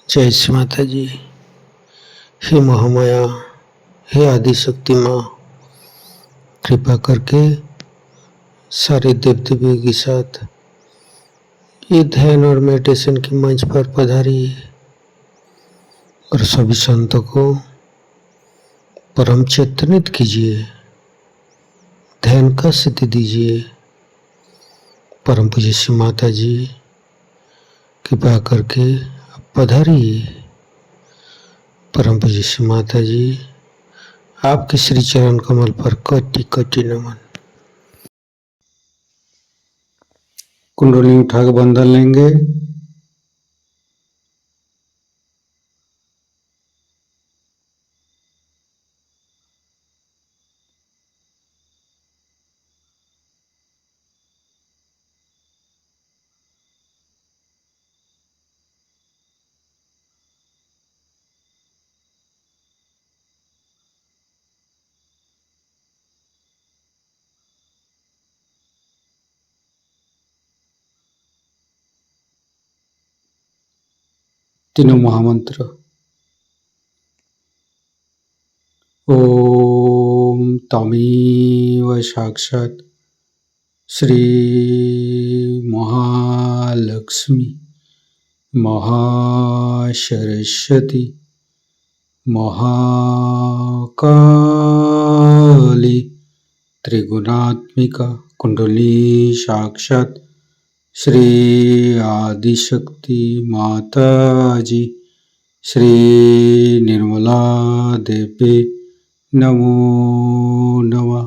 जय श्री माता जी। हे महामाया, हे आदि शक्ति माँ, कृपा करके सारे देव देवियों के साथ ये ध्यान और मेडिटेशन के मंच पर पधारिए और सभी संतों को परम चेतनित कीजिए, ध्यान का सिद्धि दीजिए। परम पूज्य श्री माता जी, कृपा करके पधारिए। परम पूज्य श्री माता जी, आपके श्री चरण कमल पर कोटि कोटि नमन। कुंडली उठा के बंधन लेंगे। तीनों महामंत्र। ओम तमेव साक्षात् श्री महालक्ष्मी महासरस्वती महाकाली त्रिगुणात्मिका कुंडली साक्षात् श्री आदिशक्ति माता जी श्री निर्मला देवी नमो नमः।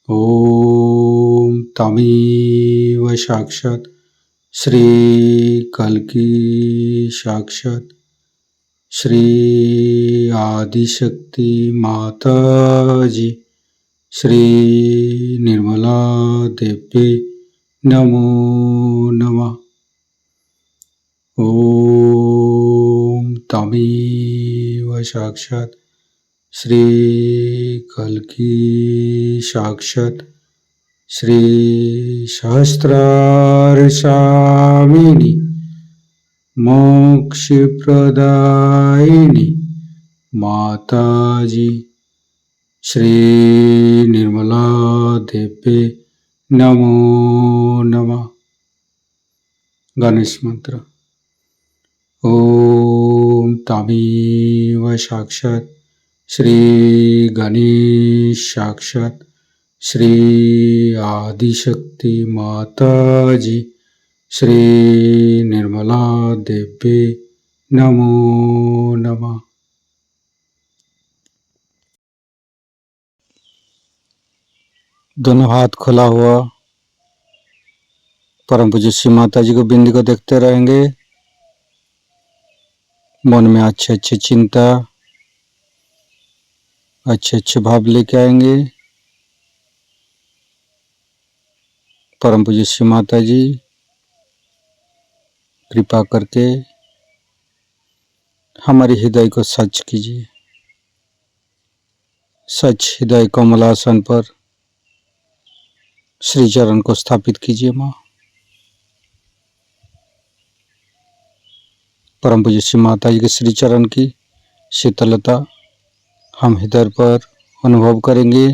ओम तमेव साक्षात् श्री कल्की साक्षात् श्री आदिशक्ति माता जी श्री निर्मला देवी नमो नमः। ओम तमेव साक्षात् श्री कल्की साक्षात् श्री सहस्रार स्वामिनी मोक्ष प्रदायिनी माता जी श्री निर्मला देवी नमो नमः। गणेश मंत्र। ओम तमेव साक्षात् श्री गणेश साक्षात् श्री आदिशक्ति माता जी श्री निर्मला देवी नमो नमः। दोनों हाथ खुला हुआ परम पूज्य श्री माता जी को बिंदी को देखते रहेंगे। मन में अच्छे अच्छे चिंता, अच्छे अच्छे भाव लेके आएंगे। परम पूज्य श्री माता जी, कृपा करके हमारे हृदय को सच कीजिए। सच हृदय कमलासन पर श्री चरण को स्थापित कीजिए माँ। परम पूज्य श्री माता जी के श्री चरण की शीतलता हम हृदय पर अनुभव करेंगे।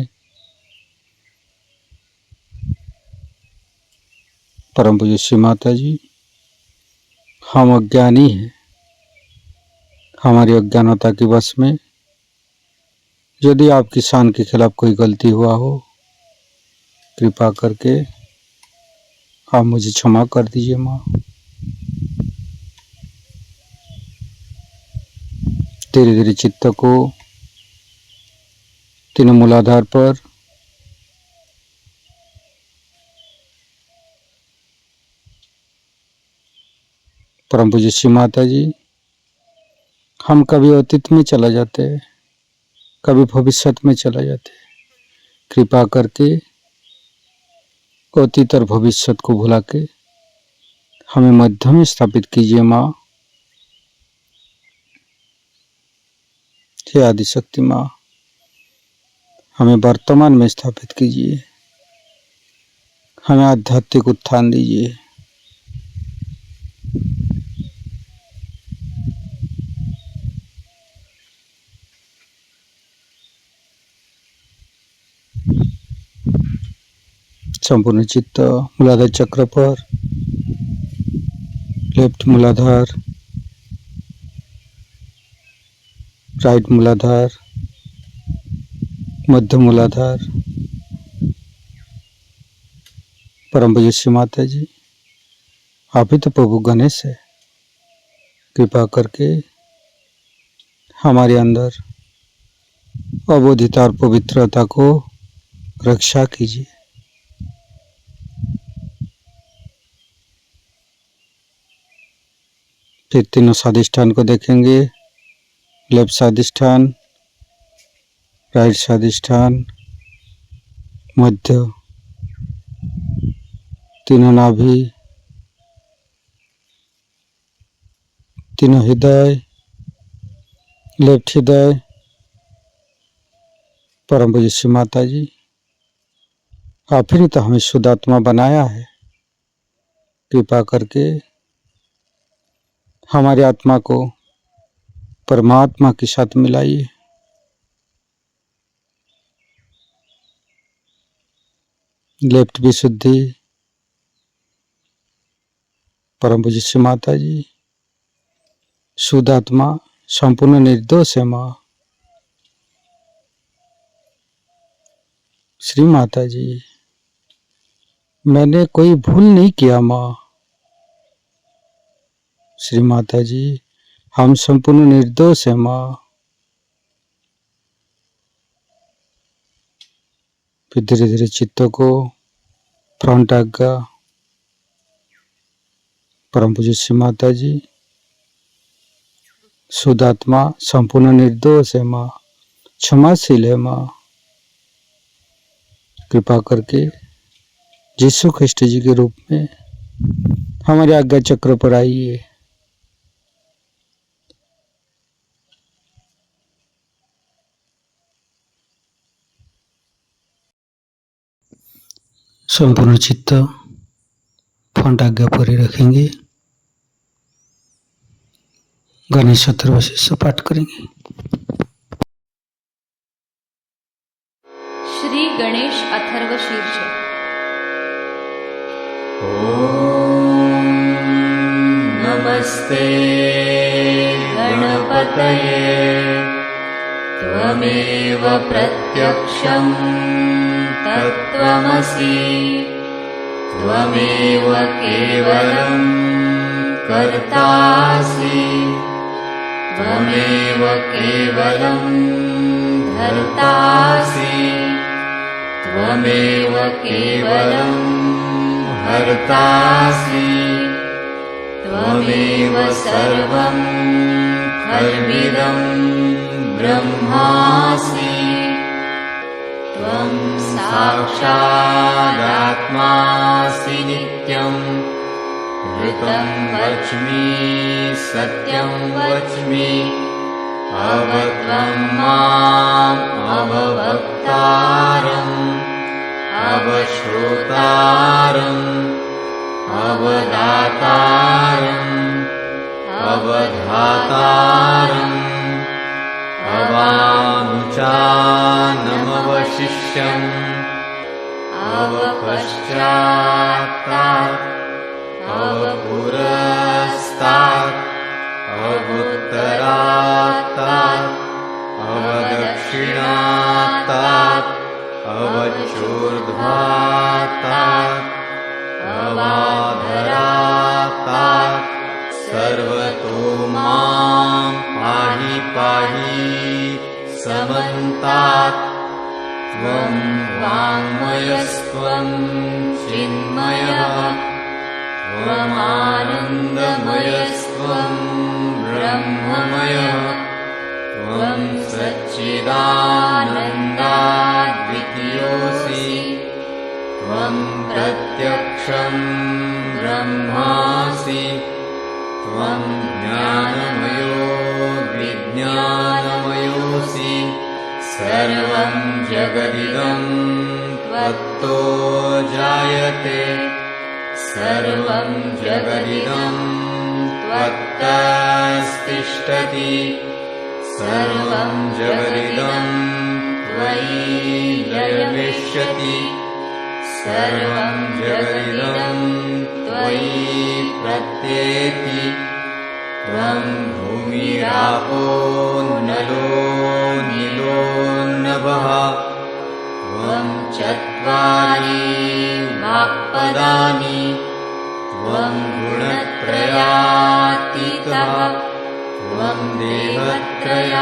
परम पूज्य श्री माता जी, हम अज्ञानी हैं। हमारी अज्ञानता के वश में यदि आपकी शान के खिलाफ कोई गलती हुआ हो, कृपा करके आप मुझे क्षमा कर दीजिए माँ। धीरे धीरे चित्त को तीनों मूलाधार पर परम पूज्य श्री माता जी, हम कभी अतीत में चला जाते हैं, कभी भविष्य में चला जाते हैं। कृपा करके अतीत और भविष्य को भुला के हमें मध्य में स्थापित कीजिए माँ। हे आदिशक्ति माँ, हमें वर्तमान में स्थापित कीजिए। हमें आध्यात्मिक उत्थान दीजिए। संपूर्ण चित्त मूलाधार चक्र पर, लेफ्ट मूलाधार, राइट मूलाधार, मध्य मूलाधार। परम पूज्य श्री माता जी, आप ही तो प्रभु गणेश है। कृपा करके हमारे अंदर अबोधिता और पवित्रता को रक्षा कीजिए। फिर तीनों स्वादिष्ठान को देखेंगे। लेफ्ट स्वादिष्ठान, राइट स्वादिष्ठान, मध्य, तीनों नाभि, तीनों हृदय, लेफ्ट हृदय। परम पूज्य श्री माता जी, आप ही ने तो हमें शुद्ध आत्मा बनाया है। कृपा करके हमारी आत्मा को परमात्मा के साथ मिलाइए। लेफ्ट विशुद्धि। परम पूज्य श्री माता जी, शुद्ध आत्मा संपूर्ण निर्दोष है माँ। श्री माता जी, मैंने कोई भूल नहीं किया माँ। श्री माता जी, हम संपूर्ण निर्दोष है माँ। फिर धीरे धीरे चित्तों को फ्रंट आज्ञा। परम पूज्य श्री माता जी, शुद्ध आत्मा संपूर्ण निर्दोष है माँ, क्षमाशील है माँ। कृपा करके यीशु ख्रिस्ट जी के रूप में हमारे आज्ञा चक्र पर आइए। संपूर्ण चित्त फ्रंट आज्ञा पर ही रखेंगे। गणेश अथर्वशीर्ष पाठ करेंगे। श्री गणेश अथर्वशीर्ष। ओम नमस्ते गणपतये त्वमेव प्रत्यक्षं तत्त्वमसि त्वमेव केवलं कर्तासि त्वमेव केवलं धर्तासि त्वमेव केवलं हर्तासि त्वमेव सर्वं खल्विदं ब्रह्मासि त्वं साक्षादात्मासि नित्यं ऋतं वच्मि सत्यं वच्मि अवत्वं माम् अववक्तारम् अवश्रोतारम् अवदातारम् अवधातारम् अवानुचानमवशिष्यम् अवपश्चात्तात् अवपुरस्तात् अवुत्तरात्तात् अवदक्षिणात्तात् अवचूर्ध्वात्तात् अवाधरात्तात् सर्वतो मां पाहि पाहि समन्तात् त्वं वाङ्मयस्त्वं चिन्मयः त्वमानन्दमयस्त्वं ब्रह्ममयः त्वं सच्चिदानन्दाद्वितीयोऽसि त्वं प्रत्यक्षं ब्रह्मासि त्वं ज्ञानमयो विज्ञानमयोऽसि सर्वं जगदिदं त्वत्तो जायते सर्वं जगदिदं त्वत्तस्तिष्ठति सर्वं जगदिदं त्वयि लयमिष्यति सर्वं जगदिदं त्वयि प्रत्येति त्वं भूमिरापो नलो नीलो नभः त्वं चत्वारि वाक्पदानि त्वं गुणत्रयातीतः त्वं देहत्रयातीतः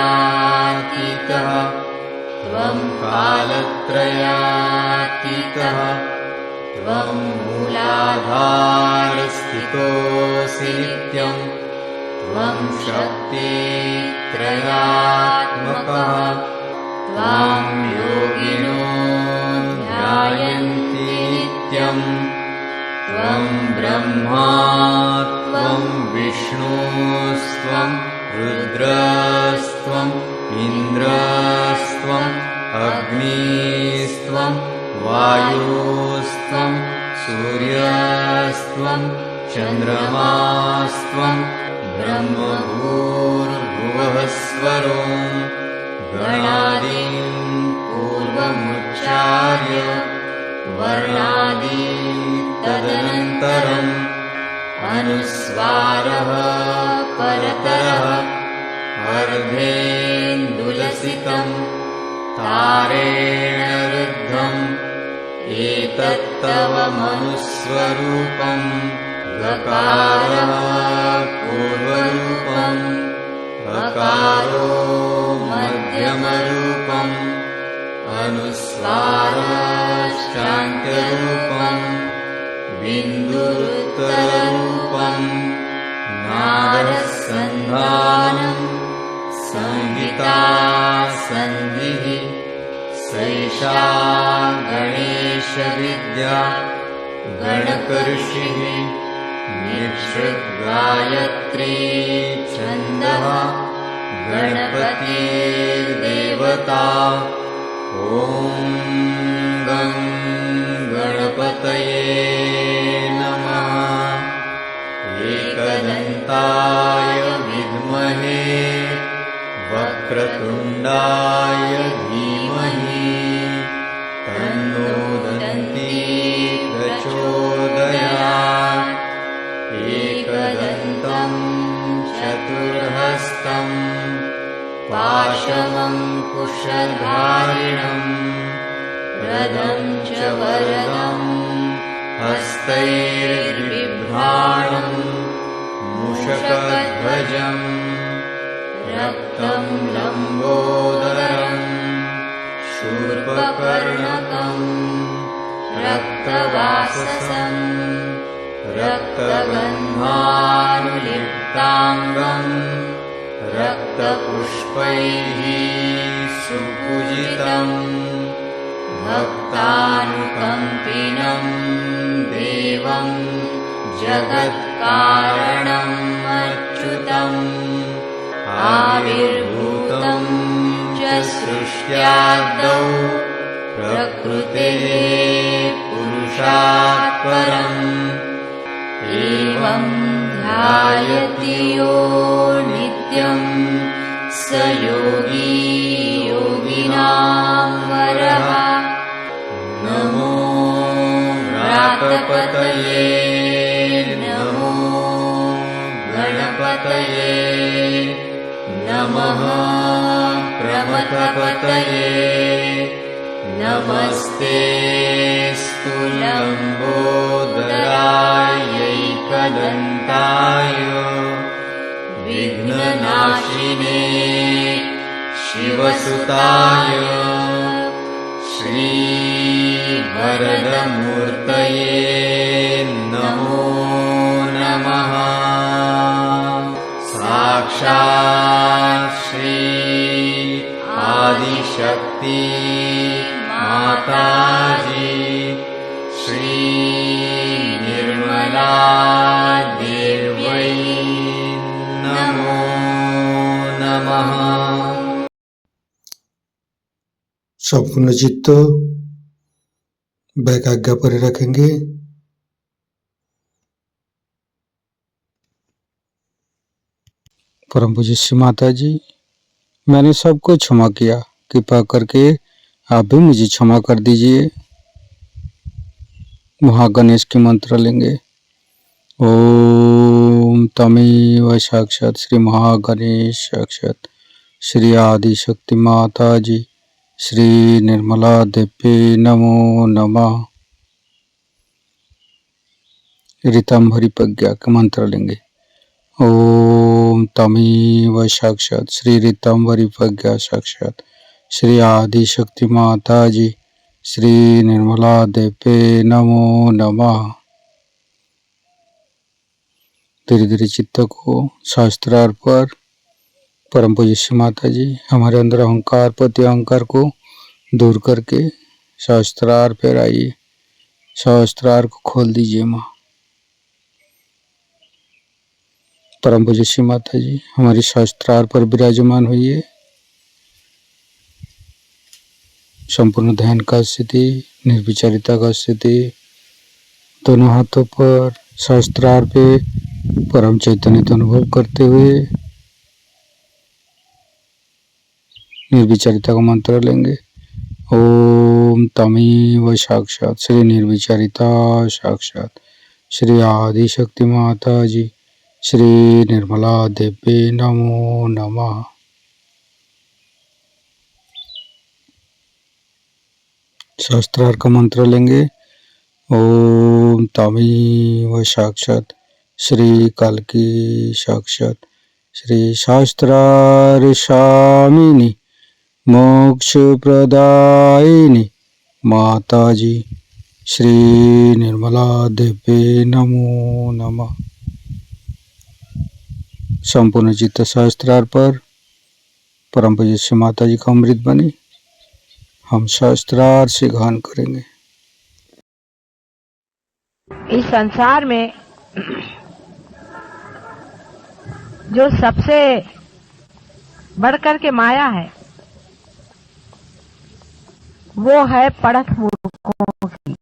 त्वं कालत्रयातीतः त्वं मूलाधारस्थितोऽसि नित्यं त्वं शक्तित्रयात्मकः त्वां योगिनो ध्यायन्ति नित्यम् त्वं ब्रह्मा त्वं विष्णुस्त्वं रुद्रस्त्वम् इन्द्रस्त्वम् अग्निस्त्वं वायुस्त्वं सूर्यस्त्वं चन्द्रमास्त्वं ब्रह्मभूर्भुवः स्वरों गणादीन् पूर्वमुच्चार्य वर्णादीन् तदनन्तरम् अनुस्वारः परतरः अर्धेन्दुलसितम् तारेण रुद्धम् एतत्तव मनुस्वरूपम् गकारः पूर्वरूपम् अकारो मध्यमरूपम् अनुस्वारश्चान्त्यरूपम् बिन्दुरुत्तररूपम् नादसन्धानम् संहिता सन्धिः सैषा गणेशविद्या गणकऋषिः निःसृद्गायत्री छन्दः गणपतिर्देवता ॐ गं गणपतये नमः एकदन्ताय विद्महे वक्रतुण्डाय धीमहि तन्नो दन्ती प्रचोदयात् एकदन्तं चतुर्हस्तं पाशमङ्कुशधारिणं रदं च वरदं हस्तैर्बिभ्राणं मूषकध्वजम् रक्तं लम्बोदरं शूर्पकर्णकं रक्तवाससं रक्तगन्धानुलिप्ताङ्गं रक्तपुष्पैः सुपूजितं भक्तानुकम्पिनं देवं जगत्कारणम् अच्युतम् आविर्भूतं च सृष्ट्यादौ प्रकृतेः पुरुषात् परम् एवं ध्यायति यो नित्यं स योगी योगिनां वरः नमो व्रातपतये नमो गणपतये नमः प्रमथपतये नमस्तेऽस्तु लम्बोदरायैकदन्ताय विघ्ननाशिने शिवसुताय श्रीवरदमूर्तये नमो नमः साक्षात् श्री आदिशक्ति माताजी श्री निर्मला देव्यै नमो नमः। संपूर्ण चित्त वैकाग्य पर रखेंगे। परम पूज्य श्री माता जी, मैंने सबको क्षमा किया, कृपा करके आप भी मुझे क्षमा कर दीजिए। महागणेश के मंत्र लेंगे। ओम तमेव साक्षात श्री महागणेश साक्षात श्री आदि शक्ति माता जी श्री निर्मला देवी नमो नमः। ऋतंभरी प्रज्ञा के मंत्र लेंगे। ओम तमेव साक्षात श्री ऋतंभरी प्रज्ञा साक्षात श्री आदि शक्ति माता जी श्री निर्मला देवी नमो नमः। धीरे धीरे चित्त को शास्त्रार पर परम पूज्य माता जी हमारे अंदर अहंकार प्रति अहंकार को दूर करके शास्त्रार पर आइए। शास्त्रार को खोल दीजिए माँ। परम पूज्य माता जी हमारी शास्त्रार पर विराजमान हुई। संपूर्ण ध्यान का स्थिति, निर्विचारिता का स्थिति, दोनों हाथों पर शास्त्रार पे परम चैतन्य का अनुभव करते हुए निर्विचारिता का मंत्र लेंगे। ओम तमेव साक्षात श्री निर्विचारिता साक्षात श्री आदि शक्ति माता जी श्री निर्मला देवी नमो नमः। शास्त्रार का मंत्र लेंगे। ओम तमेव साक्षात श्री कल्की साक्षात श्री शास्त्रार स्वामिनी मोक्ष प्रदायिनी माता जी श्री निर्मला देवी नमो नमः। संपूर्ण चित्त शास्त्रार पर परम पूज्य माता जी का अमृत बने हम शास्त्रार से गान करेंगे। इस संसार में जो सबसे बढ़कर के माया है वो है पढ़त मूर्खों की।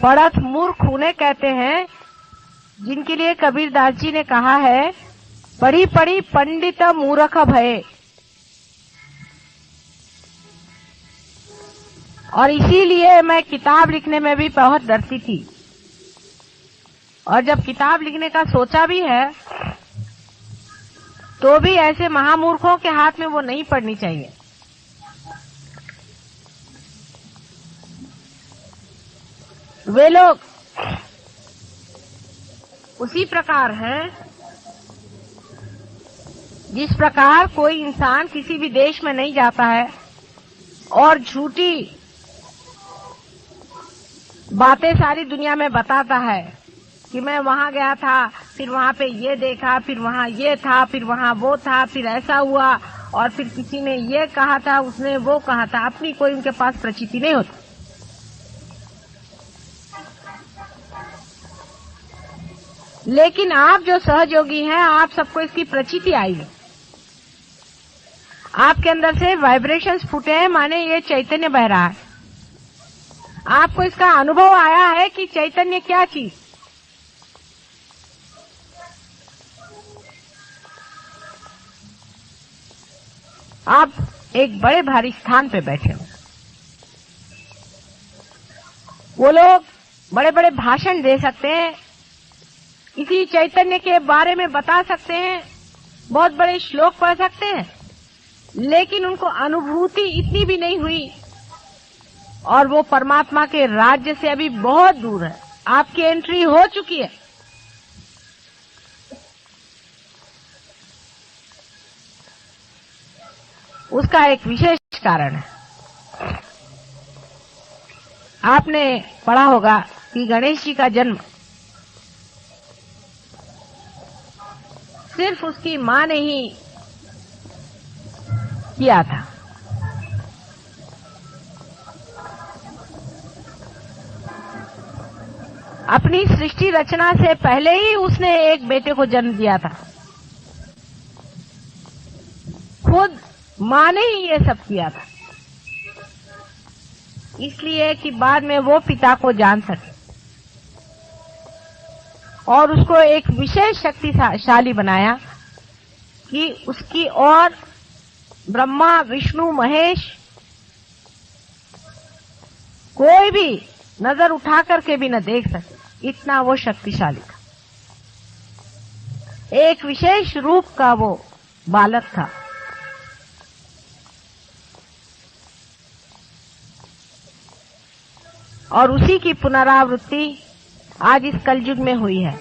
पढ़त मूर्ख उन्हें कहते हैं जिनके लिए कबीरदास जी ने कहा है पढ़ी पढ़ी पंडित मूर्ख भये। और इसीलिए मैं किताब लिखने में भी बहुत डरती थी। और जब किताब लिखने का सोचा भी है तो भी ऐसे महामूर्खों के हाथ में वो नहीं पड़नी चाहिए। वे लोग उसी प्रकार हैं जिस प्रकार कोई इंसान किसी भी देश में नहीं जाता है और झूठी बातें सारी दुनिया में बताता है कि मैं वहां गया था, फिर वहां पे ये देखा, फिर वहां ये था, फिर वहां वो था, फिर ऐसा हुआ और फिर किसी ने ये कहा था, उसने वो कहा था। अपनी कोई उनके पास प्रचिति नहीं होती। लेकिन आप जो सहयोगी हैं आप सबको इसकी प्रचिति आई है। आपके अंदर से वाइब्रेशंस फूटे हैं, माने ये चैतन्य बह रहा है। आपको इसका अनुभव आया है कि चैतन्य क्या चीज। आप एक बड़े भारी स्थान पे बैठे हो। वो लोग बड़े बड़े भाषण दे सकते हैं, इसी चैतन्य के बारे में बता सकते हैं, बहुत बड़े श्लोक पढ़ सकते हैं, लेकिन उनको अनुभूति इतनी भी नहीं हुई और वो परमात्मा के राज्य से अभी बहुत दूर है। आपकी एंट्री हो चुकी है। उसका एक विशेष कारण है। आपने पढ़ा होगा कि गणेश जी का जन्म सिर्फ उसकी मां ने ही किया था। अपनी सृष्टि रचना से पहले ही उसने एक बेटे को जन्म दिया था। खुद मां ने ही ये सब किया था, इसलिए कि बाद में वो पिता को जान सके और उसको एक विशेष शक्तिशाली बनाया कि उसकी और ब्रह्मा विष्णु महेश कोई भी नजर उठा करके भी न देख सके, इतना वो शक्तिशाली था। एक विशेष रूप का वो बालक था। और उसी की पुनरावृत्ति आज इस कलयुग में हुई है।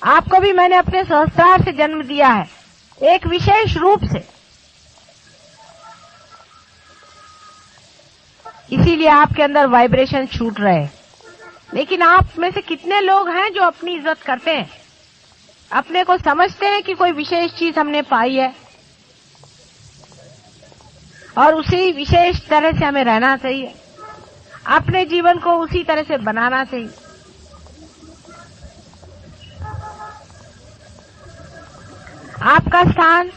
आपको भी मैंने अपने सहस्त्रार से जन्म दिया है, एक विशेष रूप से। इसीलिए आपके अंदर वाइब्रेशन छूट रहे हैं। लेकिन आप में से कितने लोग हैं जो अपनी इज्जत करते हैं, अपने को समझते हैं कि कोई विशेष चीज हमने पाई है और उसी विशेष तरह से हमें रहना चाहिए, अपने जीवन को उसी तरह से बनाना चाहिए। आपका स्थान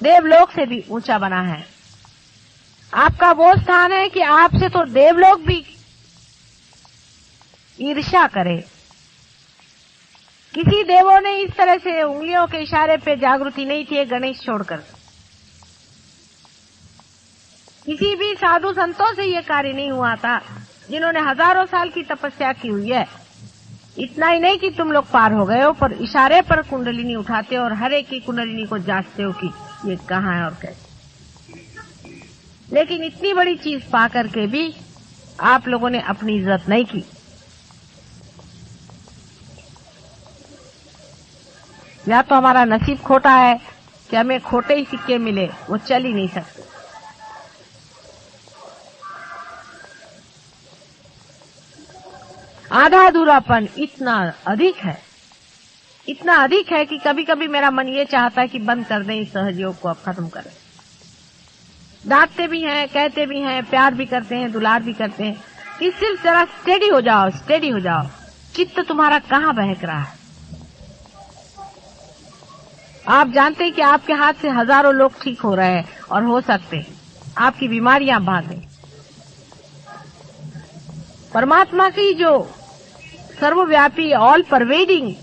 देवलोक से भी ऊंचा बना है। आपका वो स्थान है कि आपसे तो देवलोक भी ईर्ष्या करे। किसी देवों ने इस तरह से उंगलियों के इशारे पे जागृति नहीं थी गणेश छोड़कर। किसी भी साधु संतों से ये कार्य नहीं हुआ था जिन्होंने हजारों साल की तपस्या की हुई है। इतना ही नहीं कि तुम लोग पार हो गए हो, पर इशारे पर कुंडलिनी उठाते हो और हर एक की कुंडलिनी को जांचते हो कि ये कहाँ है और कैसे। लेकिन इतनी बड़ी चीज पा करके भी आप लोगों ने अपनी इज्जत नहीं की। या तो हमारा नसीब खोटा है कि हमें खोटे ही सिक्के मिले, वो चल ही नहीं सकते। आधा अधूरापन इतना अधिक है कि कभी कभी मेरा मन ये चाहता है कि बंद कर दें इस सहयोग को, अब खत्म करें। डांटते भी हैं, कहते भी हैं, प्यार भी करते हैं, दुलार भी करते हैं कि सिर्फ जरा स्टेडी हो जाओ। चित्त तुम्हारा कहाँ बहक रहा है? आप जानते हैं कि आपके हाथ से हजारों लोग ठीक हो रहे हैं और हो सकते हैं आपकी बीमारियां भागें। परमात्मा की जो सर्वव्यापी ऑल परवेडिंग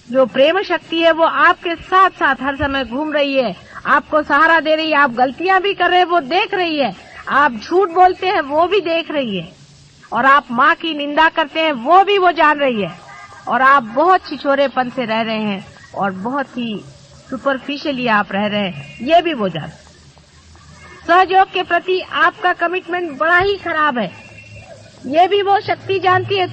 जो प्रेम शक्ति है वो आपके साथ साथ हर समय घूम रही है, आपको सहारा दे रही है। आप गलतियां भी कर रहे हैं वो देख रही है, आप झूठ बोलते हैं वो भी देख रही है, और आप माँ की निंदा करते हैं वो भी वो जान रही है, और आप बहुत छिछोरेपन से रह रहे हैं और बहुत ही सुपरफिशियली आप रह रहे हैं, ये भी वो जान। सहयोग के प्रति आपका कमिटमेंट बड़ा ही खराब है, ये भी वो शक्ति जानती है,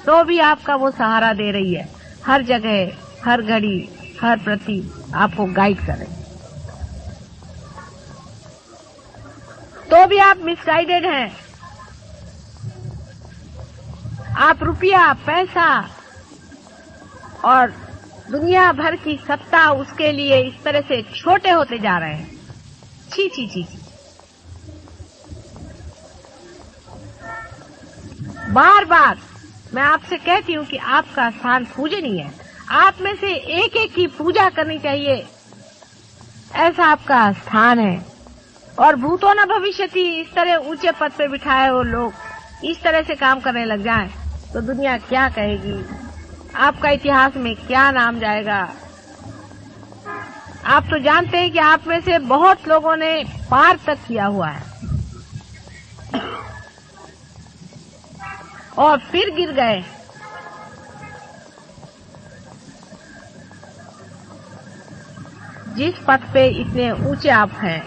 तो भी आपका वो सहारा दे रही है। हर जगह, हर घड़ी, हर प्रति आपको गाइड कर रही है, तो भी आप मिसगाइडेड हैं। आप रुपया, पैसा और दुनिया भर की सत्ता उसके लिए इस तरह से छोटे होते जा रहे हैं। छी। बार बार मैं आपसे कहती हूँ कि आपका स्थान पूजनीय है, आप में से एक एक की पूजा करनी चाहिए, ऐसा आपका स्थान है। और भूतो न भविष्यति, इस तरह ऊंचे पद पे बिठाए हो लोग इस तरह से काम करने लग जाएं तो दुनिया क्या कहेगी, आपका इतिहास में क्या नाम जाएगा। आप तो जानते हैं कि आप में से बहुत लोगों ने पार तक किया हुआ है और फिर गिर गए। जिस पथ पे इतने ऊंचे आप हैं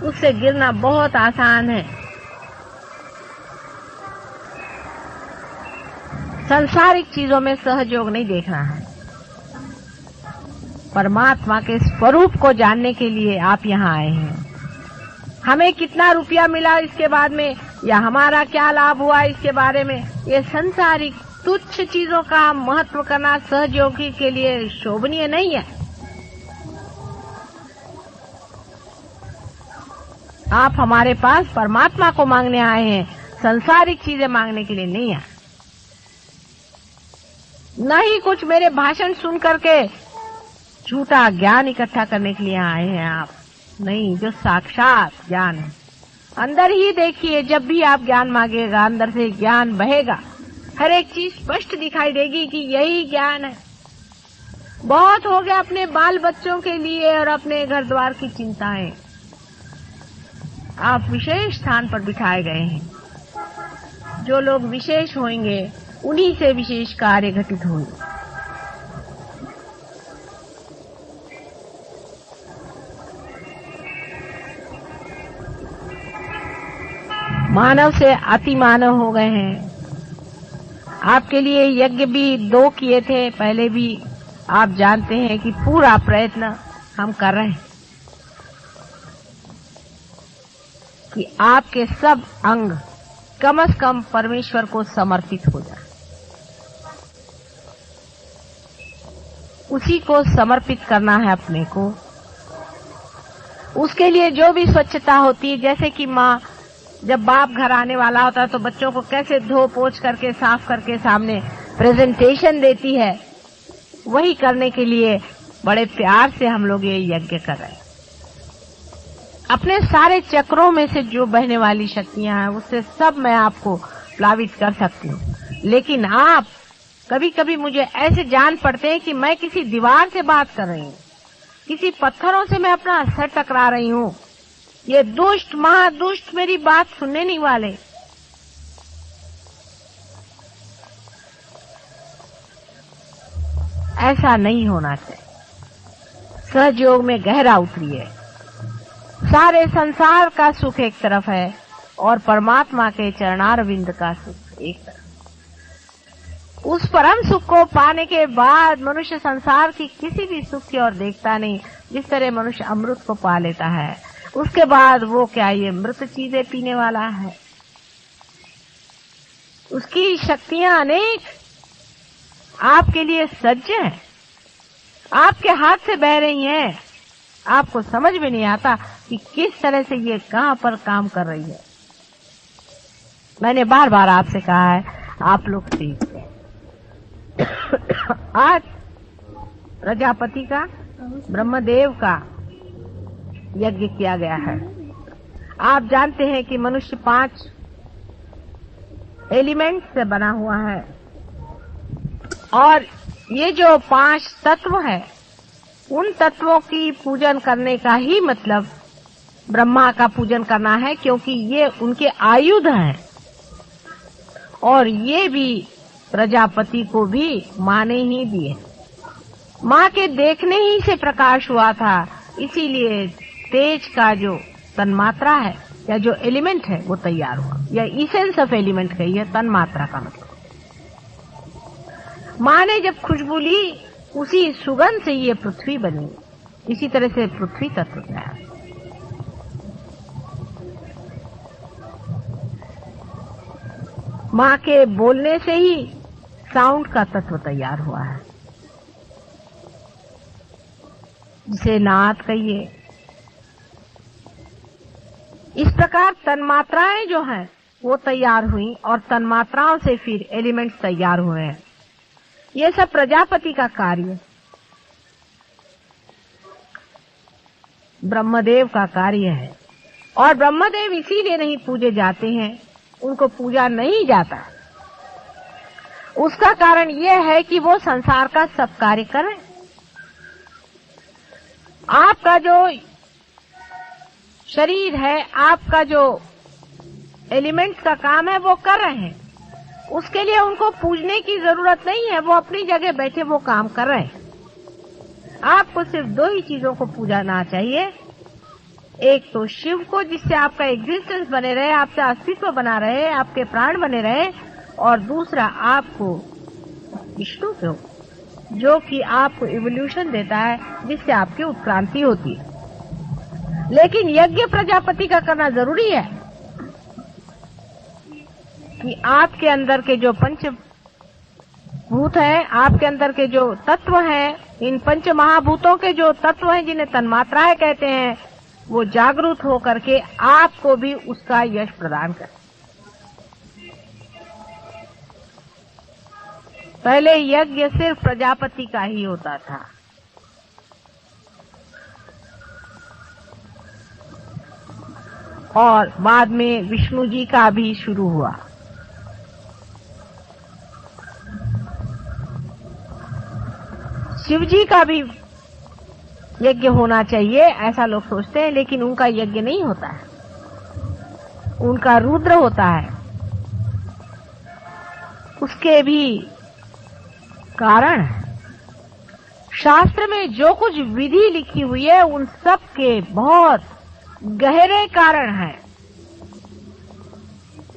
उससे गिरना बहुत आसान है। सांसारिक चीजों में सहयोग नहीं देखना है, परमात्मा के स्वरूप को जानने के लिए आप यहाँ आए हैं। हमें कितना रुपया मिला इसके बाद में, या हमारा क्या लाभ हुआ इसके बारे में, ये सांसारिक तुच्छ चीजों का महत्व करना सहयोगी के लिए शोभनीय नहीं है। आप हमारे पास परमात्मा को मांगने आए हैं, सांसारिक चीजें मांगने के लिए नहीं आए। न ही कुछ मेरे भाषण सुन करके झूठा ज्ञान इकट्ठा करने के लिए आए हैं आप, नहीं, जो साक्षात ज्ञान है। अंदर ही देखिए, जब भी आप ज्ञान मांगेगा अंदर से ज्ञान बहेगा, हर एक चीज स्पष्ट दिखाई देगी कि यही ज्ञान है। बहुत हो गया अपने बाल बच्चों के लिए और अपने घर द्वार की चिंताएं, आप विशेष स्थान पर बिठाए गए हैं। जो लोग विशेष होंगे उन्हीं से विशेष कार्य घटित होंगे। मानव से अति मानव हो गए हैं। आपके लिए यज्ञ भी 2 किए थे पहले भी। आप जानते हैं कि पूरा प्रयत्न हम कर रहे हैं कि आपके सब अंग कम से कम परमेश्वर को समर्पित हो जाए। उसी को समर्पित करना है अपने को। उसके लिए जो भी स्वच्छता होती है, जैसे कि माँ जब बाप घर आने वाला होता है तो बच्चों को कैसे धो पोंछ करके साफ करके सामने प्रेजेंटेशन देती है, वही करने के लिए बड़े प्यार से हम लोग ये यज्ञ कर रहे हैं। अपने सारे चक्रों में से जो बहने वाली शक्तियां हैं उससे सब मैं आपको प्लावित कर सकती हूँ, लेकिन आप कभी कभी मुझे ऐसे जान पड़ते हैं कि मैं किसी दीवार से बात कर रही हूँ, किसी पत्थरों से मैं अपना सर टकरा रही हूँ। ये दुष्ट महादुष्ट मेरी बात सुनने नहीं वाले। ऐसा नहीं होना चाहिए। सहयोग में गहरा उतरिए। सारे संसार का सुख एक तरफ है और परमात्मा के चरणारविंद का सुख एक तरफ। उस परम सुख को पाने के बाद मनुष्य संसार की किसी भी सुख की ओर देखता नहीं। जिस तरह मनुष्य अमृत को पा लेता है, उसके बाद वो क्या ये मृत चीजें पीने वाला है? उसकी शक्तियां अनेक आपके लिए सज्ज हैं, आपके हाथ से बह रही हैं। आपको समझ में नहीं आता कि किस तरह से ये कहां पर काम कर रही है। मैंने बार बार आपसे कहा है, आप लोग सीखते। आज प्रजापति का, ब्रह्मदेव का यज्ञ किया गया है। आप जानते हैं कि मनुष्य 5 एलिमेंट से बना हुआ है और ये जो 5 तत्व है, उन तत्वों की पूजन करने का ही मतलब ब्रह्मा का पूजन करना है, क्योंकि ये उनके आयुध हैं और ये भी प्रजापति को भी माँ ने ही दिए। माँ के देखने ही से प्रकाश हुआ था, इसीलिए तेज का जो तन्मात्रा है या जो एलिमेंट है वो तैयार हुआ। या इसेंस ऑफ एलिमेंट कही है तन्मात्रा का मतलब। माँ ने जब खुशबू ली, उसी सुगंध से ये पृथ्वी बनी। इसी तरह से पृथ्वी तत्व तैयार। माँ के बोलने से ही साउंड का तत्व तैयार हुआ है, जिसे नाद कहिए। इस प्रकार तन्मात्राएं जो हैं वो तैयार हुई और तन्मात्राओं से फिर एलिमेंट्स तैयार हुए हैं। ये सब प्रजापति का कार्य, ब्रह्मदेव का कार्य है। और ब्रह्मदेव इसीलिए नहीं पूजे जाते हैं, उनको पूजा नहीं जाता। उसका कारण यह है कि वो संसार का सब कार्य करें। आपका जो शरीर है, आपका जो एलिमेंट्स का काम है वो कर रहे हैं, उसके लिए उनको पूजने की जरूरत नहीं है। वो अपनी जगह बैठे वो काम कर रहे हैं। आपको सिर्फ 2 ही चीजों को पूजना चाहिए। एक तो शिव को, जिससे आपका एग्जिस्टेंस बने रहे, आपका अस्तित्व बना रहे, आपके प्राण बने रहे, और दूसरा आपको विष्णु को, जो कि आपको इवोल्यूशन देता है, जिससे आपकी उत्क्रांति होती है। लेकिन यज्ञ प्रजापति का करना जरूरी है कि आपके अंदर के जो पंचभूत हैं, आपके अंदर के जो तत्व हैं, इन पंच महाभूतों के जो तत्व हैं जिन्हें तन्मात्राएं कहते हैं, वो जागरूक होकर के आपको भी उसका यश प्रदान करें। पहले यज्ञ सिर्फ प्रजापति का ही होता था, और बाद में विष्णु जी का भी शुरू हुआ। शिव जी का भी यज्ञ होना चाहिए, ऐसा लोग सोचते हैं, लेकिन उनका यज्ञ नहीं होता है, उनका रुद्र होता है। उसके भी कारण है। शास्त्र में जो कुछ विधि लिखी हुई है उन सब के बहुत गहरे कारण हैं।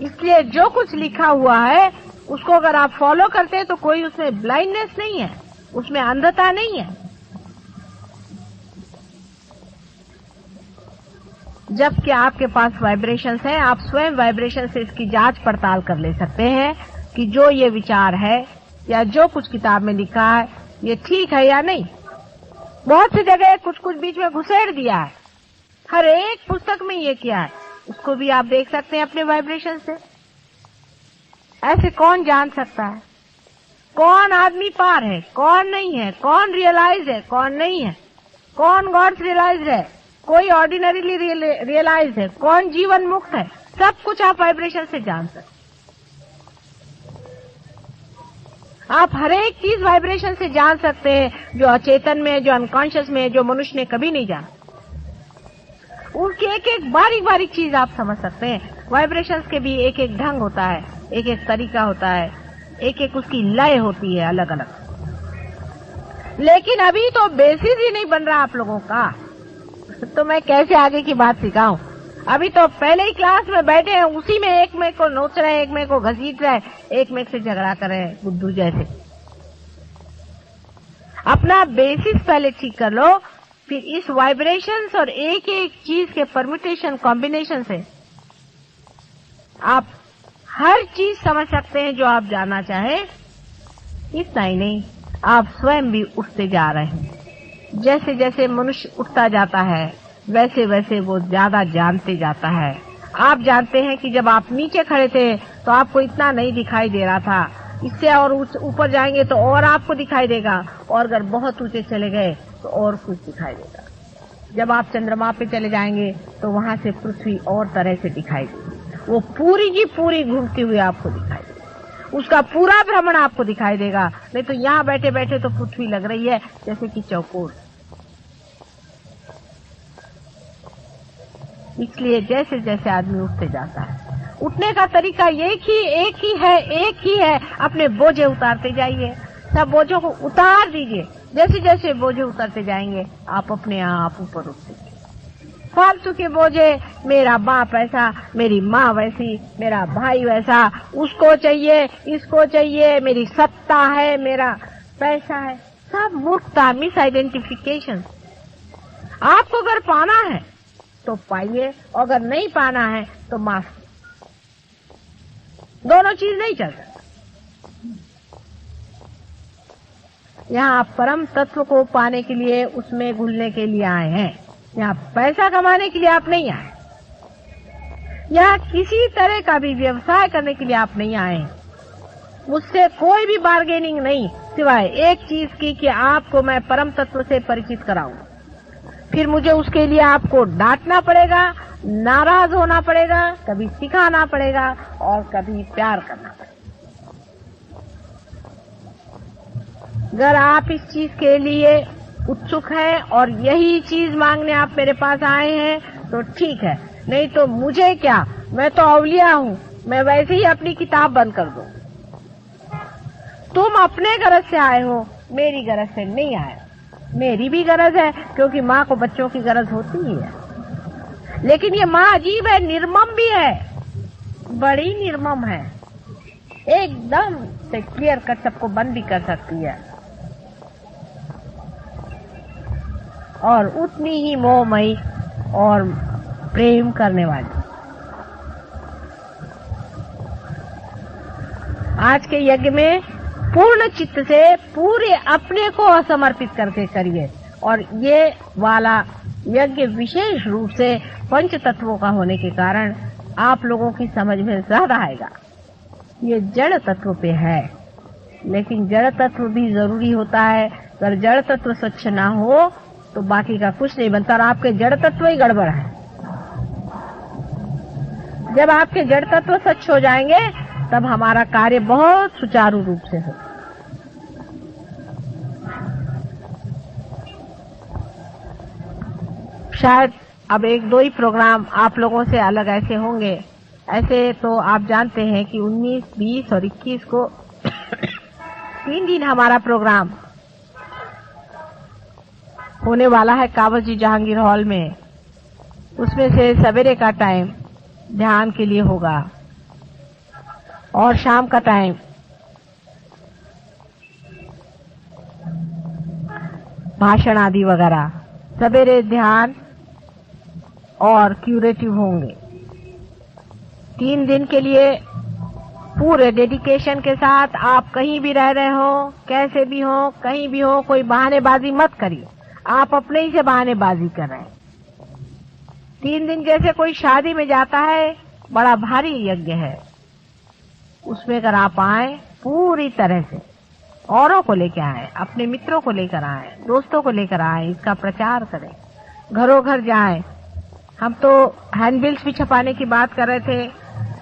इसलिए जो कुछ लिखा हुआ है उसको अगर आप फॉलो करते हैं तो कोई उसमें ब्लाइंडनेस नहीं है, उसमें अंधता नहीं है। जबकि आपके पास वाइब्रेशंस हैं, आप स्वयं वाइब्रेशन से इसकी जांच पड़ताल कर ले सकते हैं कि जो ये विचार है या जो कुछ किताब में लिखा है ये ठीक है या नहीं। बहुत सी जगह कुछ कुछ बीच में घुसेड़ दिया है, हर एक पुस्तक में ये किया है, उसको भी आप देख सकते हैं अपने वाइब्रेशन से। ऐसे कौन जान सकता है कौन आदमी पार है, कौन नहीं है, कौन रियलाइज है, कौन नहीं है, कौन गॉड्स रियलाइज है, कोई ऑर्डिनरीली रियलाइज है, कौन जीवन मुक्त है। सब कुछ आप वाइब्रेशन से जान सकते। आप हर एक चीज वाइब्रेशन से जान सकते हैं, जो अचेतन में है, जो अनकॉन्शियस में है, जो मनुष्य ने कभी नहीं जाना। उनकी एक एक बारीक बारीक चीज आप समझ सकते हैं। वाइब्रेशंस के भी एक एक ढंग होता है, एक एक तरीका होता है, एक एक उसकी लय होती है अलग अलग। लेकिन अभी तो बेसिस ही नहीं बन रहा आप लोगों का, तो मैं कैसे आगे की बात सिखाऊं। अभी तो पहले ही क्लास में बैठे हैं, उसी में एक में को नोच रहे हैं, एक में को घसीट रहे हैं, एक में से झगड़ा कर रहे हैं बुद्धू जैसे। अपना बेसिस पहले ठीक कर लो, फिर इस वाइब्रेशंस और एक एक चीज के परम्यूटेशन कॉम्बिनेशन से आप हर चीज समझ सकते हैं जो आप जानना चाहें। इतना ही नहीं, आप स्वयं भी उठते जा रहे हैं। जैसे जैसे मनुष्य उठता जाता है वैसे वैसे वो ज्यादा जानते जाता है। आप जानते हैं कि जब आप नीचे खड़े थे तो आपको इतना नहीं दिखाई दे रहा था, इससे और ऊपर जाएंगे तो और आपको दिखाई देगा, और अगर बहुत ऊंचे चले गए तो और कुछ दिखाई देगा। जब आप चंद्रमा पे चले जाएंगे तो वहां से पृथ्वी और तरह से दिखाई देगी, वो पूरी की पूरी घूमती हुई आपको दिखाई देगी, उसका पूरा भ्रमण आपको दिखाई देगा। नहीं तो यहाँ बैठे बैठे तो पृथ्वी लग रही है जैसे कि चौकोर। इसलिए जैसे जैसे आदमी उठते जाता है, उठने का तरीका एक ही है। अपने बोझे उतारते जाइए, सब बोझों को उतार दीजिए। जैसे जैसे बोझे उतरते जाएंगे आप अपने आप ऊपर उठते जाएंगे। फालतू के बोझे, मेरा बाप ऐसा, मेरी माँ वैसी, मेरा भाई वैसा, उसको चाहिए, इसको चाहिए, मेरी सत्ता है, मेरा पैसा है, सब मूर्खता, मिस आइडेंटिफिकेशन। आपको अगर पाना है तो पाइए, और अगर नहीं पाना है तो माफ। दोनों चीज नहीं चल सकती। यहाँ आप परम तत्व को पाने के लिए, उसमें घुलने के लिए आए हैं। यहाँ पैसा कमाने के लिए आप नहीं आए, यहाँ किसी तरह का भी व्यवसाय करने के लिए आप नहीं आए। मुझसे कोई भी बार्गेनिंग नहीं, सिवाय एक चीज की कि आपको मैं परम तत्व से परिचित कराऊं। फिर मुझे उसके लिए आपको डांटना पड़ेगा, नाराज होना पड़ेगा, कभी सिखाना पड़ेगा और कभी प्यार करना पड़ेगा। अगर आप इस चीज के लिए उत्सुक हैं और यही चीज मांगने आप मेरे पास आए हैं तो ठीक है, नहीं तो मुझे क्या, मैं तो अवलिया हूँ, मैं वैसे ही अपनी किताब बंद कर दूं। तुम अपने गरज से आए हो, मेरी गरज से नहीं आए। मेरी भी गरज है, क्योंकि माँ को बच्चों की गरज होती ही है। लेकिन ये माँ अजीब है, निर्मम भी है, बड़ी निर्मम है, एकदम से क्लियर कट सबको बंद भी कर सकती है, और उतनी ही मोहमयी और प्रेम करने वाली। आज के यज्ञ में पूर्ण चित्त से पूरे अपने को समर्पित करके करिए, और ये वाला यज्ञ विशेष रूप से पंच तत्वों का होने के कारण आप लोगों की समझ में ज्यादा आएगा। ये जड़ तत्व पे है, लेकिन जड़ तत्व भी जरूरी होता है। अगर जड़ तत्व स्वच्छ ना हो तो बाकी का कुछ नहीं बनता, और आपके जड़ तत्व ही गड़बड़ है। जब आपके जड़ तत्व स्वच्छ हो जाएंगे तब हमारा कार्य बहुत सुचारू रूप से हो। शायद अब एक दो ही प्रोग्राम आप लोगों से अलग ऐसे होंगे। ऐसे तो आप जानते हैं कि 19, 20 और 21 को 3 दिन हमारा प्रोग्राम होने वाला है कावस जी जहांगीर हॉल में। उसमें से सवेरे का टाइम ध्यान के लिए होगा और शाम का टाइम भाषण आदि वगैरह। सवेरे ध्यान और क्यूरेटिव होंगे। 3 दिन के लिए पूरे डेडिकेशन के साथ आप कहीं भी रह रहे हो, कैसे भी हो, कहीं भी हो, कोई बहानेबाजी मत करिए। आप अपने ही से बहानेबाजी कर रहे हैं। 3 दिन जैसे कोई शादी में जाता है, बड़ा भारी यज्ञ है। उसमें अगर आप आए पूरी तरह से, औरों को लेकर आए, अपने मित्रों को लेकर आए, दोस्तों को लेकर आए, इसका प्रचार करें, घरों घर जाएं। हम तो हैंडबिल्स भी छपाने की बात कर रहे थे,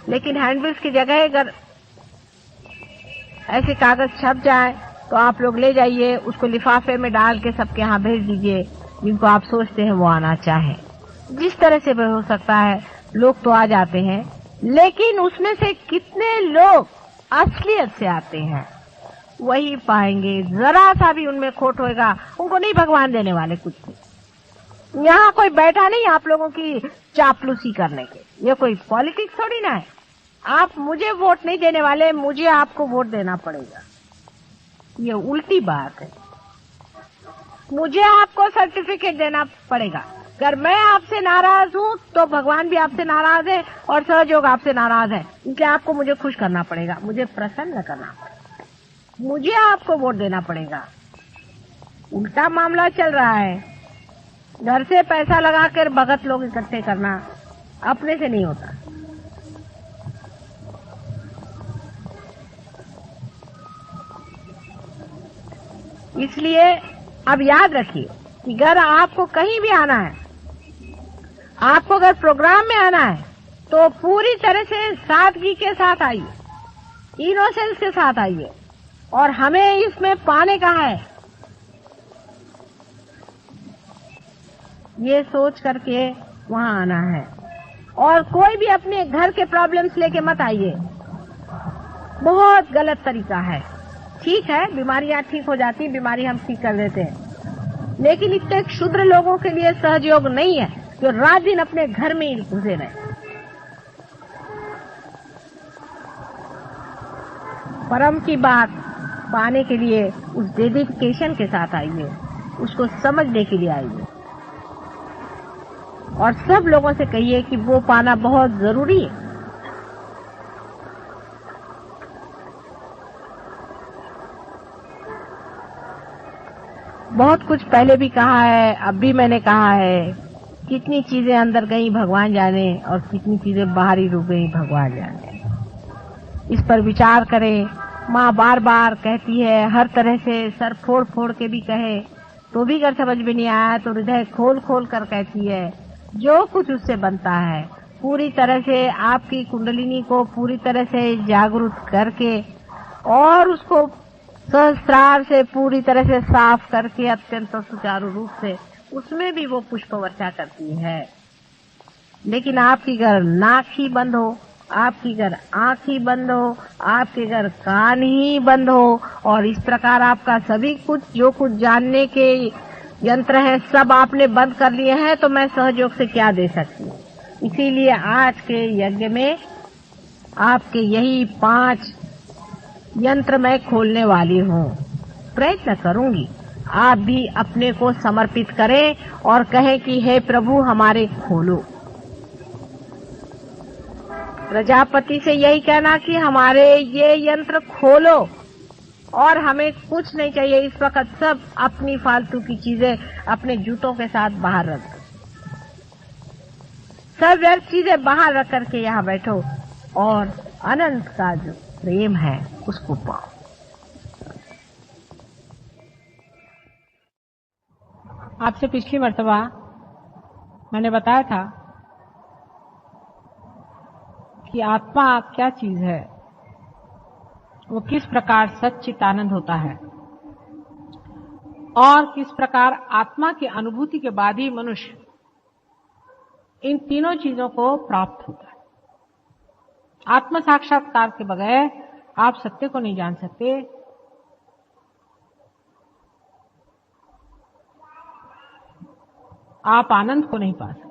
लेकिन हैंडबिल्स की जगह अगर ऐसे कागज छप जाए तो आप लोग ले जाइए, उसको लिफाफे में डाल के सबके यहाँ भेज दीजिए जिनको आप सोचते हैं वो आना चाहें। जिस तरह से भी हो सकता है, लोग तो आ जाते हैं, लेकिन उसमें से कितने लोग असलियत से आते हैं वही पाएंगे। जरा सा भी उनमें खोट होएगा, उनको नहीं भगवान देने वाले कुछ भी। यहाँ कोई बैठा नहीं आप लोगों की चापलूसी करने के। ये कोई पॉलिटिक्स थोड़ी ना है। आप मुझे वोट नहीं देने वाले, मुझे आपको वोट देना पड़ेगा। ये उल्टी बात है। मुझे आपको सर्टिफिकेट देना पड़ेगा। अगर मैं आपसे नाराज हूँ तो भगवान भी आपसे नाराज है और सहयोग आपसे नाराज है, इसलिए आपको मुझे खुश करना पड़ेगा, मुझे प्रसन्न करना पड़ेगा, मुझे आपको वोट देना पड़ेगा। उल्टा मामला चल रहा है। घर से पैसा लगाकर भगत लोग इकट्ठे करना अपने से नहीं होता। इसलिए अब याद रखिए कि अगर आपको कहीं भी आना है, आपको अगर प्रोग्राम में आना है, तो पूरी तरह से सादगी के साथ आइए, इनोसेंस के साथ आइए, और हमें इसमें पाने का है ये सोच करके वहां आना है। और कोई भी अपने घर के प्रॉब्लम्स लेके मत आइए, बहुत गलत तरीका है। ठीक है, बीमारियां ठीक हो जाती, बीमारी हम ठीक कर देते हैं, लेकिन इतने क्षुद्र लोगों के लिए सहयोग नहीं है जो रात दिन अपने घर में ही घुसे रहे। परम की बात पाने के लिए उस डेडिकेशन के साथ आइए, उसको समझने के लिए आइए, और सब लोगों से कहिए कि वो पाना बहुत जरूरी है। बहुत कुछ पहले भी कहा है, अब भी मैंने कहा है, कितनी चीजें अंदर गई भगवान जाने और कितनी चीजें बाहरी रूप गई भगवान जाने। इस पर विचार करें। माँ बार बार कहती है, हर तरह से सर फोड़ फोड़ के भी कहे तो भी अगर समझ में नहीं आया तो हृदय खोल खोल कर कहती है, जो कुछ उससे बनता है पूरी तरह से आपकी कुंडलिनी को पूरी तरह से जागरूक करके और उसको सहस्रार से पूरी तरह से साफ करके अत्यंत सुचारू रूप से उसमें भी वो पुष्प वर्षा करती है। लेकिन आपकी अगर नाक ही बंद हो, आपकी अगर आंख ही बंद हो, आपके अगर कान ही बंद हो, और इस प्रकार आपका सभी कुछ जो कुछ जानने के यंत्र है सब आपने बंद कर लिए हैं, तो मैं सहयोग से क्या दे सकती हूँ। इसीलिए आज के यज्ञ में आपके यही 5 यंत्र मैं खोलने वाली हूँ। प्रयत्न करूंगी आप भी अपने को समर्पित करें और कहें कि हे प्रभु हमारे खोलो। प्रजापति से यही कहना कि हमारे ये यंत्र खोलो, और हमें कुछ नहीं चाहिए इस वक्त। सब अपनी फालतू की चीजें अपने जूतों के साथ बाहर रख, सब व्यर्थ चीजें बाहर रख करके यहाँ बैठो और अनंत का जो प्रेम है उसको पाओ। आपसे पिछली मर्तबा मैंने बताया था कि आत्मा क्या चीज है, वो किस प्रकार सच्चित आनंद होता है, और किस प्रकार आत्मा की अनुभूति के बाद ही मनुष्य इन तीनों चीजों को प्राप्त होता है। आत्म साक्षात्कार के बगैर आप सत्य को नहीं जान सकते, आप आनंद को नहीं पा सकते।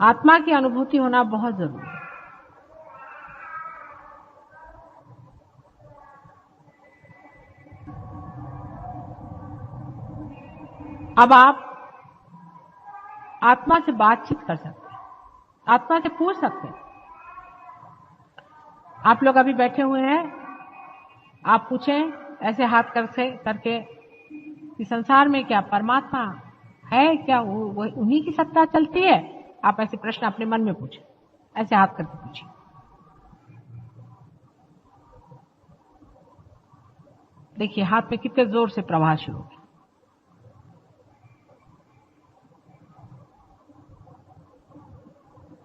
आत्मा की अनुभूति होना बहुत जरूरी है। अब आप आत्मा से बातचीत कर सकते हैं, आत्मा से पूछ सकते हैं। आप लोग अभी बैठे हुए हैं, आप पूछें ऐसे हाथ करके कि संसार में क्या परमात्मा है, क्या वो उन्हीं की सत्ता चलती है? आप ऐसे प्रश्न अपने मन में पूछें, ऐसे हाथ करके पूछिए। देखिए हाथ में कितने जोर से प्रवाह शुरू हो गया।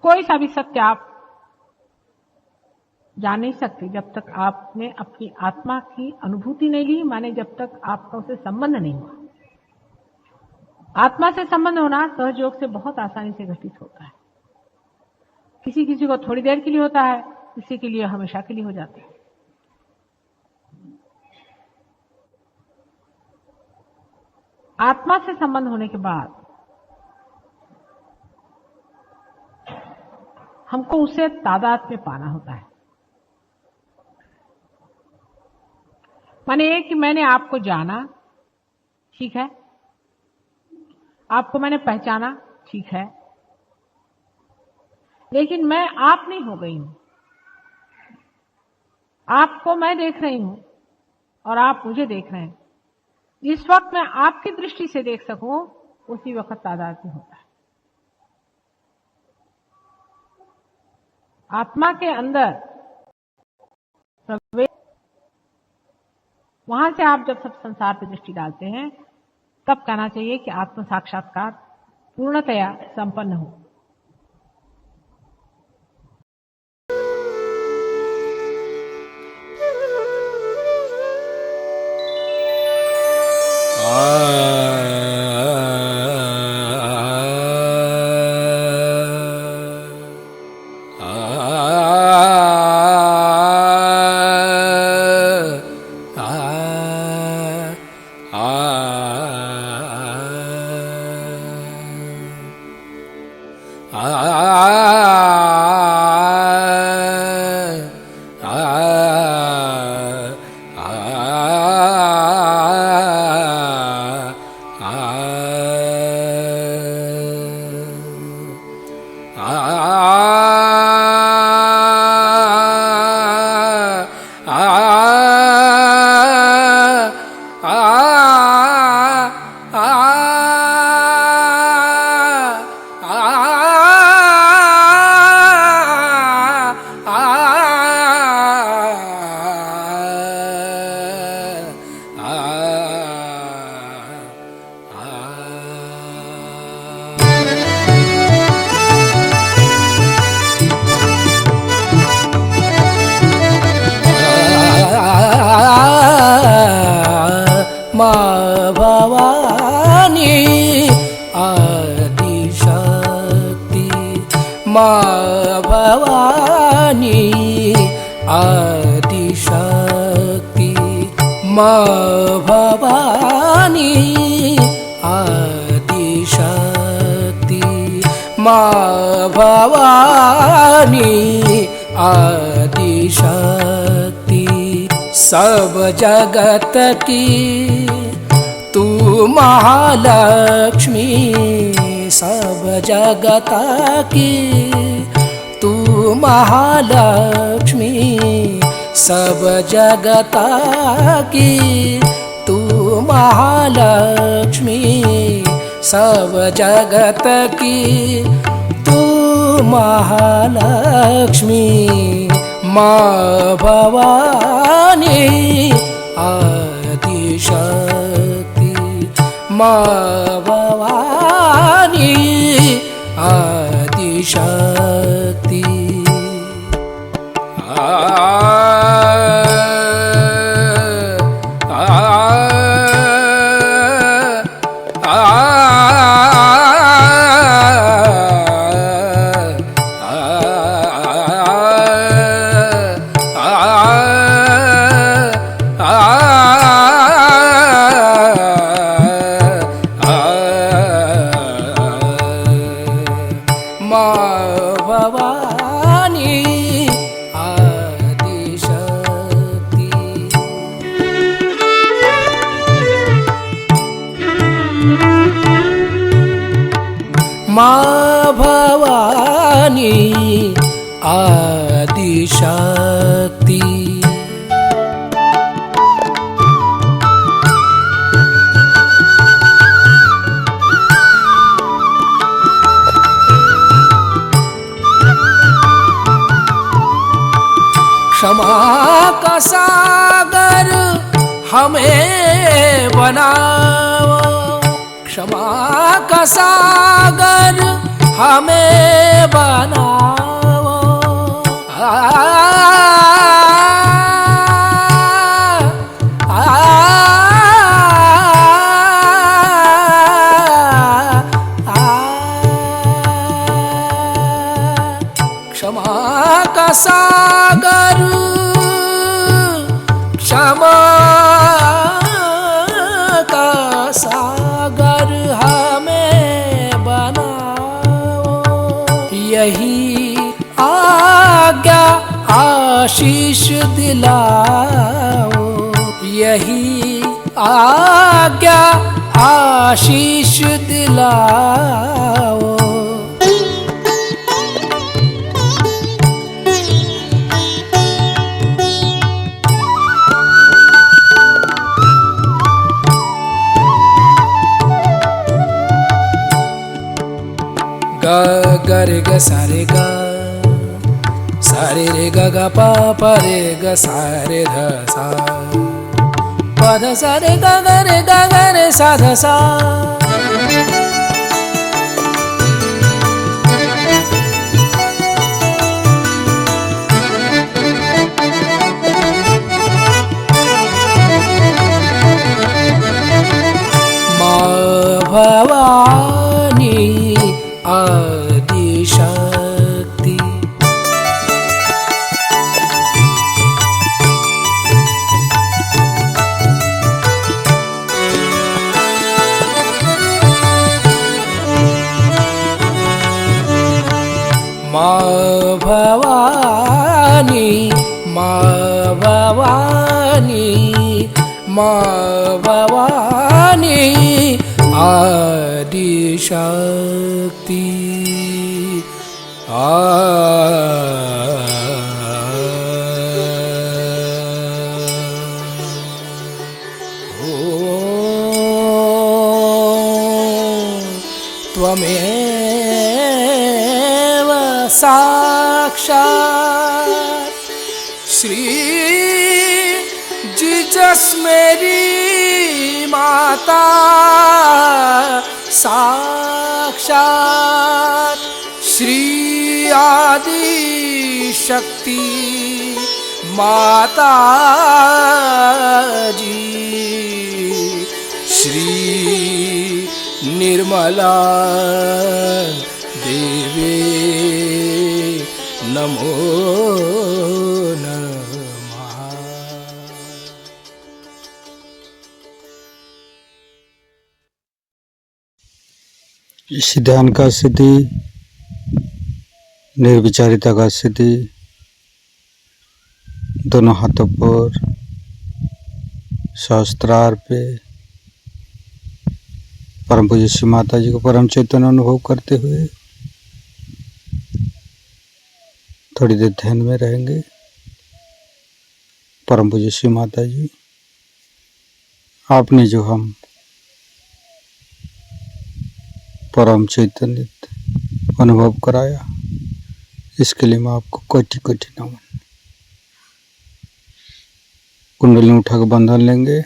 कोई सा भी सत्य आप जान नहीं सकते जब तक आपने अपनी आत्मा की अनुभूति नहीं ली, माने जब तक आपका उससे संबंध नहीं हुआ। आत्मा से संबंध होना सहयोग से बहुत आसानी से घटित होता है। किसी किसी को थोड़ी देर के लिए होता है, किसी के लिए हमेशा के लिए हो जाता है। आत्मा से संबंध होने के बाद हमको उसे तादाद में पाना होता है। माने ये कि मैंने आपको जाना, ठीक है, आपको मैंने पहचाना, ठीक है, लेकिन मैं आप नहीं हो गई हूं। आपको मैं देख रही हूं और आप मुझे देख रहे हैं। जिस वक्त मैं आपकी दृष्टि से देख सकूं उसी वक्त तादाद में होता है। आत्मा के अंदर प्रवेश, वहां से आप जब सब संसार पर दृष्टि डालते हैं तब कहना चाहिए कि आत्म साक्षात्कार पूर्णतया संपन्न हो। सब जगत की तू महालक्ष्मी, सब जगत की तू महालक्ष्मी, सब जगत की तू महालक्ष्मी, सब जगत की तू महालक्ष्मी। माँ भवानी आदिशक्ति, माँ भवानी आदिशक्ति। माँ भवानी आदिशक्ति। क्षमा का सागर हमें बनाओ, क्षमा का सागर हमें बनाओ। क्षमा का सागर, क्षमा का सागर हमें बनाओ। यही आज्ञा आशीष दिलाओ, यही आज्ञा आशीष दिलाओ। ग ग रे ग सा रे ग, सा रे रे ग ग प प रे ग सा रे ध सा, प ध सा रे ग ग रे ग ग रे सा ध सा। माँ भवानी आदिशक्ति। माँ भवानी, माँ भवानी, माँ भवानी आदिशक्ति। त्वमेव साक्षात् श्री जीसस मेरी माता, साक्षात् श्री आदि शक्ति माता जी, श्री निर्मला देवी नमो नमः। इस ध्यान का सिद्धि, निर्विचारिता का सिद्धि, दोनों हाथों पर सहस्त्रार पे परम पूज्य श्री माता जी को परम चैतन्य अनुभव करते हुए थोड़ी देर ध्यान में रहेंगे। परम पूज्य श्री माता जी, आपने जो हम परम चैतन्य अनुभव कराया, इसके लिए मैं आपको कोटि कोटि नमन। कुंडली उठाकर बंधन लेंगे।